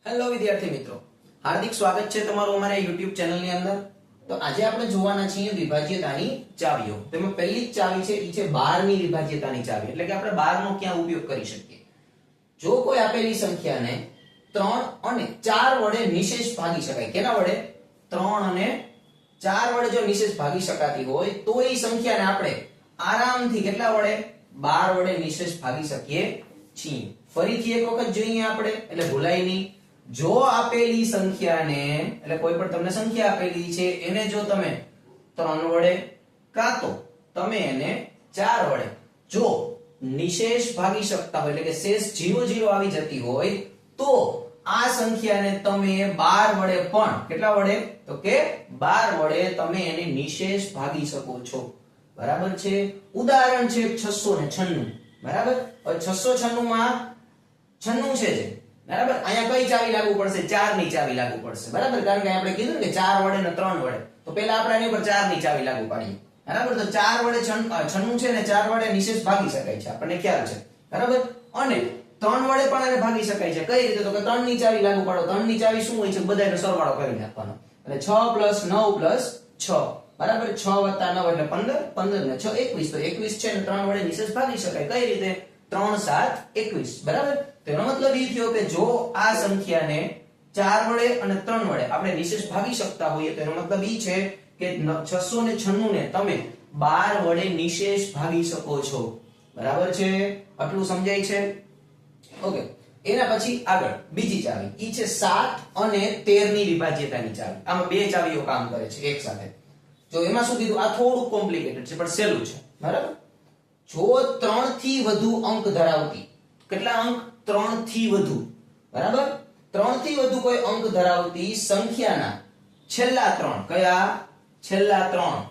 Hello વિદ્યાર્થી મિત્રો, હાર્દિક સ્વાગત છે તમારું અમારા YouTube ચેનલની અંદર। તો આજે આપણે જોવાના છીએ વિભાજ્યતાની ચાવીઓ। તેમાં પહેલી જ ચાવી છે એ છે 12 ની વિભાજ્યતાની ચાવી, એટલે કે આપણે 12 નો ક્યાં ઉપયોગ કરી શકીએ। જો કોઈ આપેલી સંખ્યાને 3 અને 4 વડે નિશેષ ભાગી શકાય, કેના વડે? 3 અને 4 વડે જો નિશેષ ભાગી શકાતી હોય તો એ સંખ્યાને આપણે આરામથી કેટલા વડે? 12 વડે નિશેષ ભાગી શકીએ છીએ। ફરીથી એક વખત જોઈએ આપણે, એટલે ભૂલાય નહીં। જો આપેલી સંખ્યાને, એટલે કોઈ પણ તમને સંખ્યા આપેલી છે એને જો તમે 3 વડે કાં તો તમે એને 4 વડે જો નિશેષ ભાગી શકતા હોય, એટલે કે શેષ 0 0 આવી જતી હોય, તો આ સંખ્યાને તમે 12 વડે પણ કેટલા વડે? તો કે 12 વડે તમે એને નિશેષ ભાગી શકો છો। બરાબર છે? ઉદાહરણ છે 696। બરાબર? હવે 696 માં 96 છે જે, બરાબર, અહીંયા કઈ ચાવી લાગુ પડશે? 4 ની ચાવી લાગુ પડશે। બરાબર? કારણ કે આપણે કીધું ને કે 4 વડે ને 3 વડે, તો પહેલા આપણે આની ઉપર 4 ની ચાવી લાગુ પાડીએ। બરાબર? તો 4 વડે 96 છે ને 4 વડે નિશેષ ભાગી શકાય છે, આપણને ખ્યાલ છે। બરાબર? અને 3 વડે પણ આને ભાગી શકાય છે। કઈ રીતે? તો કે 3 ની ચાવી લાગુ પાડો। 3 ની ચાવી શું હોય છે? બધાયનો સરવાળો કરી નાખવાનો, એટલે 6 + 9 + 6, બરાબર? 6 + 9 એટલે 15, 15 ને 6 21, તો 21 છે ને 3 વડે નિશેષ ભાગી શકાય। કઈ રીતે? 3 7 21, બરાબર? તેનો મતલબ એ થયો કે જો આ સંખ્યાને 4 વડે અને 3 વડે આપણે નિશેષ ભાગી શકતા હોઈએ, તો એનો મતલબ એ છે કે 696 ને તમે 12 વડે નિશેષ ભાગી શકો છો। બરાબર છે? આટલું સમજાય છે? ઓકે, એના પછી આગળ બીજી ચાવી, ઈ છે 7 અને 13 ની વિભાજ્યતાની ચાવી। આમાં બે ચાવીઓ કામ કરે છે એક સાથે। જો એમાં શું કીધું? આ થોડું કોમ્પ્લિકેટેડ છે પણ સહેલું છે। બરાબર? જો 3 થી વધુ અંક ધરાવતી, કેટલા અંક? 3 થી વધુ, બરાબર? 3 થી વધુ કોઈ અંક ધરાવતી સંખ્યાના છેલ્લા 3, કયા? છેલ્લા 3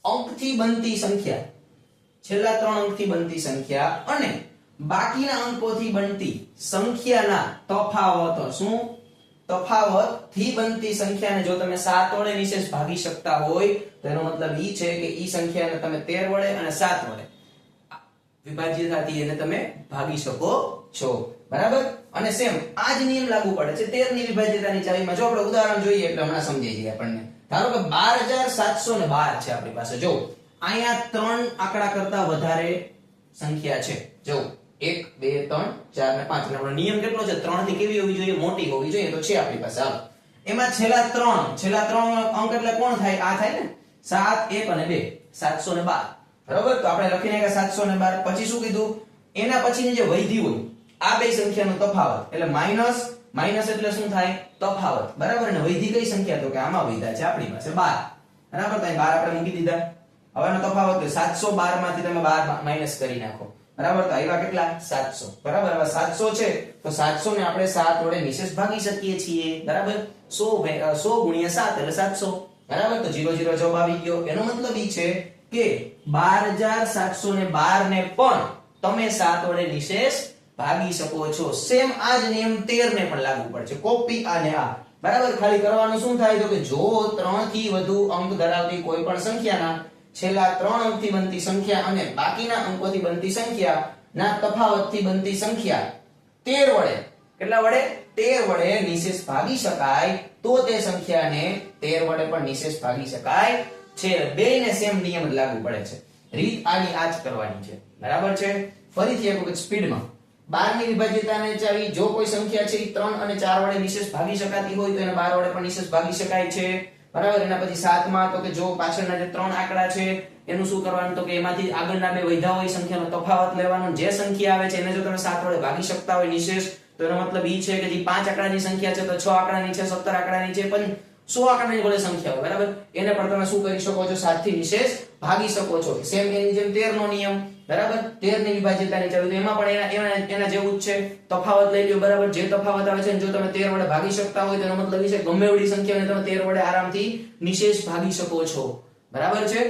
અંકથી બનતી સંખ્યા, છેલ્લા 3 અંકથી બનતી સંખ્યા અને બાકીના અંકોથી બનતી સંખ્યાના તફાવત, શું? તફાવત થી બનતી સંખ્યાને જો તમે 7 વડે નિશેષ ભાગી શકતા હોય, તો એનો મતલબ ઈ છે કે ઈ સંખ્યાને તમે 13 વડે અને 7 વડે વિભાજ્યતાથી એને તમે ભાગી શકો છો। બરાબર? અને સેમ આ જ નિયમ લાગુ પડે છે 13 ની વિભાજ્યતાની ચાવીમાં। જો આપણે ઉદાહરણ જોઈએ એટલે હમણાં સમજાઈ જાય આપણને। ધારો કે 12712 છે આપણી પાસે। જો અહીંયા 3 આંકડા કરતા વધારે સંખ્યા છે। જો 1 2 3 4 ને 5, આપણો નિયમ કેટલો છે? 3 થી કેવી હોવી જોઈએ? મોટી હોવી જોઈએ। તો છે આપણી પાસે। હાલો, એમાં છેલ્લા 3 અંક એટલે કોણ થાય? આ થાય ને, 7 1 અને 2, 712। બરાબર? તો આપણે લખી નાખ્યા 712। પછી શું કીધું? એના પછીની જે વૈધી હોય આ બે સંખ્યાનો તફાવત, એટલે માઈનસ, માઈનસ એટલે શું થાય? તફાવત। બરાબર? અને વૈધી કઈ સંખ્યા? તો કે આમાં વૈધા છે આપણી પાસે 12। બરાબર? તો અહીં 12 આપણે મૂકી દીધા। હવેનો તફાવત 712 માંથી તમે 12 માઈનસ કરી નાખો। બરાબર? તો આવ્યા કેટલા? 700। બરાબર? હવે 700 છે તો 700 ને આપણે 7 વડે નિશેષ ભાગી શકીએ છીએ। બરાબર? 100 ગુણ્યા 7 એટલે 700। બરાબર? તો 0 0 જવાબ આવી ગયો। એનો મતલબ ઈ છે કે 12712 ને પણ તમે 7 વડે નિશેષ ભાગી શકો છો। સેમ આ જ નિયમ 13 ને પણ લાગુ પડે છે, કોપી આને આ। બરાબર? ખાલી કરવાનું શું થાય? તો કે જો 3 થી વધુ અંક ધરાવતી કોઈ પણ સંખ્યાના છેલ્લા 3 અંકથી બનતી સંખ્યા અને બાકીના અંકોથી બનતી સંખ્યા ના તફાવતથી બનતી સંખ્યા 13 વડે, કેટલા વડે? 13 વડે નિશેષ ભાગી શકાય, તો તે સંખ્યાને 13 વડે પણ નિશેષ ભાગી શકાય છે। બેયને સેમ નિયમ લાગુ પડે છે। રીત આની આ જ કરવાની છે। બરાબર છે? ફરીથી એક વખત સ્પીડમાં 12 ની વિભાજ્યતાની ચાવી, જો કોઈ સંખ્યા છે એ 3 અને 4 વડે નિશેષ ભાગી શકાતી હોય તો એને 12 વડે પણ નિશેષ ભાગી શકાય છે। બરાબર? એના પછી 7 માં તો કે જો પાછળના જે 3 આંકડા છે એનું શું કરવાનું? તો કે એમાંથી આગળના બે વૈધા હોય સંખ્યાનો તફાવત લેવાનો। જે સંખ્યા આવે છે એને જો તમે 7 વડે ભાગી શકતા હોય નિશેષ, તો એનો મતલબ ઈ છે કે જે 5 આંકડાની સંખ્યા છે તો 6 આંકડાની છે, 17 આંકડાની છે, પણ 100 આંકડાની ભલે સંખ્યા હોય, બરાબર, એને પણ તમે શું કરી શકો છો? 7 થી નિશેષ ભાગી શકો છો। સેમ એની જેમ 13 નો નિયમ, બરાબર? 13 ની વિભાજ્યતાની ચાવી, તો એમાં પણ એના જેવું જ છે। તફાવત લઈ લ્યો, બરાબર? જે તફાવત આવે છે જો તમે 13 વડે ભાગી શકતા હોય તો એનો મતલબ એ છે ગમે એવડી સંખ્યાને તમે 13 વડે આરામથી નિશેષ ભાગી શકો છો। બરાબર છે?